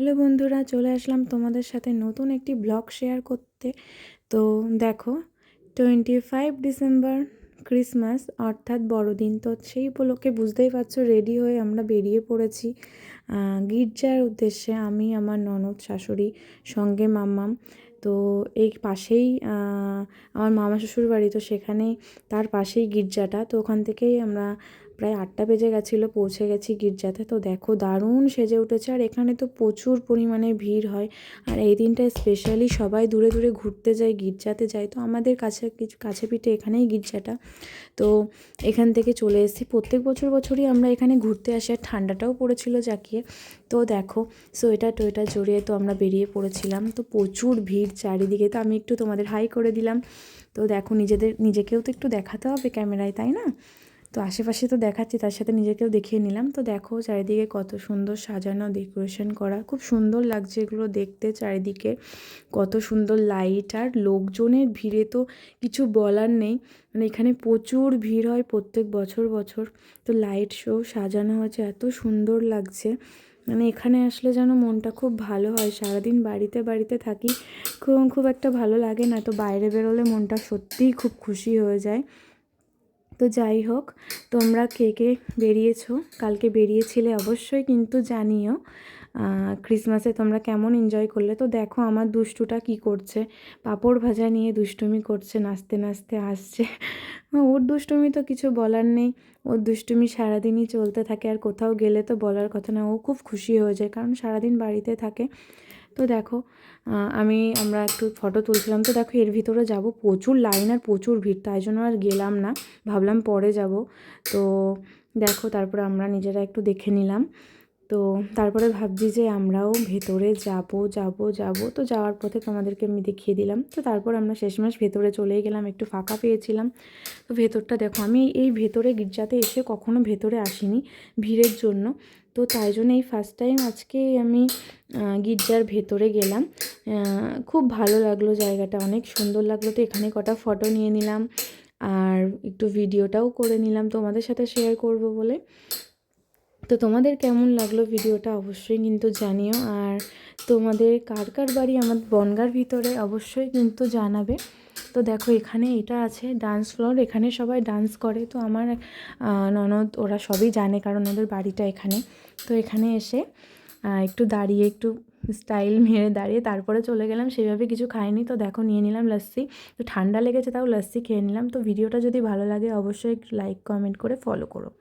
Hello বন্ধুরা, চলে আসলাম তোমাদের সাথে নতুন একটি ব্লগ শেয়ার করতে। তো দেখো, 25 ডিসেম্বর ক্রিসমাস অর্থাৎ বড়দিন। তো সেই উপলক্ষে বুঝতেই পারছো, রেডি হয়ে আমরা বেরিয়ে পড়েছি গির্জার উদ্দেশ্যে। আমি, আমার ননদ, শাশুড়ি, সঙ্গে মাম্মাম। তো এই পাশেই আমার মামা শ্বশুর বাড়ি, তো সেখানেই তার পাশেই গির্জাটা। তো ওখান থেকেই আমরা প্রায় 8টা বেজে গেছিলো, পৌঁছে গেছি গির্জাতে। তো দেখো, দারুণ সেজে উঠেছে। আর এখানে তো প্রচুর পরিমাণে ভিড় হয়। আর এই দিনটা স্পেশালি সবাই দূরে দূরে ঘুরতে যায়, গির্জাতে যায়। তো আমাদের কাছে পিঠে এখানেই গির্জাটা। তো এখান থেকে চলে এসেছি। প্রত্যেক বছরই আমরা এখানে ঘুরতে আসি। আর ঠান্ডাটাও পড়েছিল জাঁকিয়ে। তো দেখো, সোয়েটার জড়িয়ে তো আমরা বেরিয়ে পড়েছিলাম। তো প্রচুর ভিড় চারিদিকে। তো আমি একটু তোমাদের হাই করে দিলাম। তো দেখো, নিজেকেও তো একটু দেখাতে হবে ক্যামেরায়, তাই না? তো আশেপাশে তো দেখাচ্ছি, তার সাথে নিজেকেও দেখিয়ে নিলাম। তো দেখো চারিদিকে কত সুন্দর সাজানো, ডেকোরেশন করা, খুব সুন্দর লাগছে এগুলো দেখতে। চারিদিকে কত সুন্দর লাইট, আর লোকজনের ভিড়ে তো কিছু বলার নেই। মানে এখানে প্রচুর ভিড় হয় প্রত্যেক বছর। তো লাইট শো সাজানো হয়েছে, এত সুন্দর লাগছে। মানে এখানে আসলে যেন মনটা খুব ভালো হয়। সারাদিন বাড়িতে থাকি, খুব একটা ভালো লাগে না। তো বাইরে বেরোলে মনটা সত্যিই খুব খুশি হয়ে যায়। তো যাই হোক, তোমরা কে কে বেরিয়েছো, কালকে বেরিয়েছিলে অবশ্যই কিন্তু জানিও ক্রিসমাসে তোমরা কেমন এনজয় করলে। তো দেখো আমার দুষ্টুটা কি করছে, পাঁপড় ভাজা নিয়ে দুষ্টুমি করছে, নাচতে নাচতে আসছে। ওর দুষ্টুমি তো কিছু বলার নেই। ওর দুষ্টুমি সারাদিনই চলতে থাকে। আর কোথাও গেলে তো বলার কথা না, ও খুব খুশি হয়ে যায়, কারণ সারাদিন বাড়িতে থাকে। তো দেখো, আমরা একটু ফটো তুলছিলাম। তো দেখো, এর ভিতরে যাব, প্রচুর লাইন আর প্রচুর ভিড়, তাই জন্য আর গেলাম না, ভাবলাম পরে যাব। তো দেখো, তারপরে আমরা নিজেরা একটু দেখে নিলাম। তো তারপরে ভাবছি যে আমরাও ভেতরে যাব। তো যাওয়ার পথে তোমাদেরকে আমি দেখিয়ে দিলাম। তো তারপর আমরা শেষমেশ ভেতরে চলেই গেলাম, একটু ফাঁকা পেয়েছিলাম। তো ভেতরটা দেখো, আমি এই ভেতরে গির্জাতে এসে কখনো ভেতরে আসিনি ভিড়ের জন্য। তো তাই জন্য এই ফার্স্ট টাইম আজকে আমি গির্জার ভেতরে গেলাম। খুব ভালো লাগলো, জায়গাটা অনেক সুন্দর লাগলো। তো এখানে কটা ফটো নিয়ে নিলাম, আর একটু ভিডিওটাও করে নিলাম তোমাদের সাথে শেয়ার করব বলে। তো তোমাদের কেমন লাগলো ভিডিওটা অবশ্যই কিন্তু জানিও। আর তোমাদের কার বাড়ি আমার বনগাঁর ভিতরে অবশ্যই কিন্তু জানাবে। তো দেখো, এখানে এটা আছে ডান্স ফ্লোর, এখানে সবাই ডান্স করে। তো আমার ননদ ওরা সবই জানে, কারণ ওদের বাড়িটা এখানে। তো এখানে এসে একটু দাঁড়িয়ে, একটু স্টাইল মেরে দাঁড়িয়ে তারপরে চলে গেলাম। সেভাবে কিছু খাইনি। তো দেখো, নিয়ে নিলাম লস্যি। তো ঠান্ডা লেগেছে, তাও লস্যি খেয়ে নিলাম। তো ভিডিওটা যদি ভালো লাগে অবশ্যই লাইক কমেন্ট করে ফলো করো।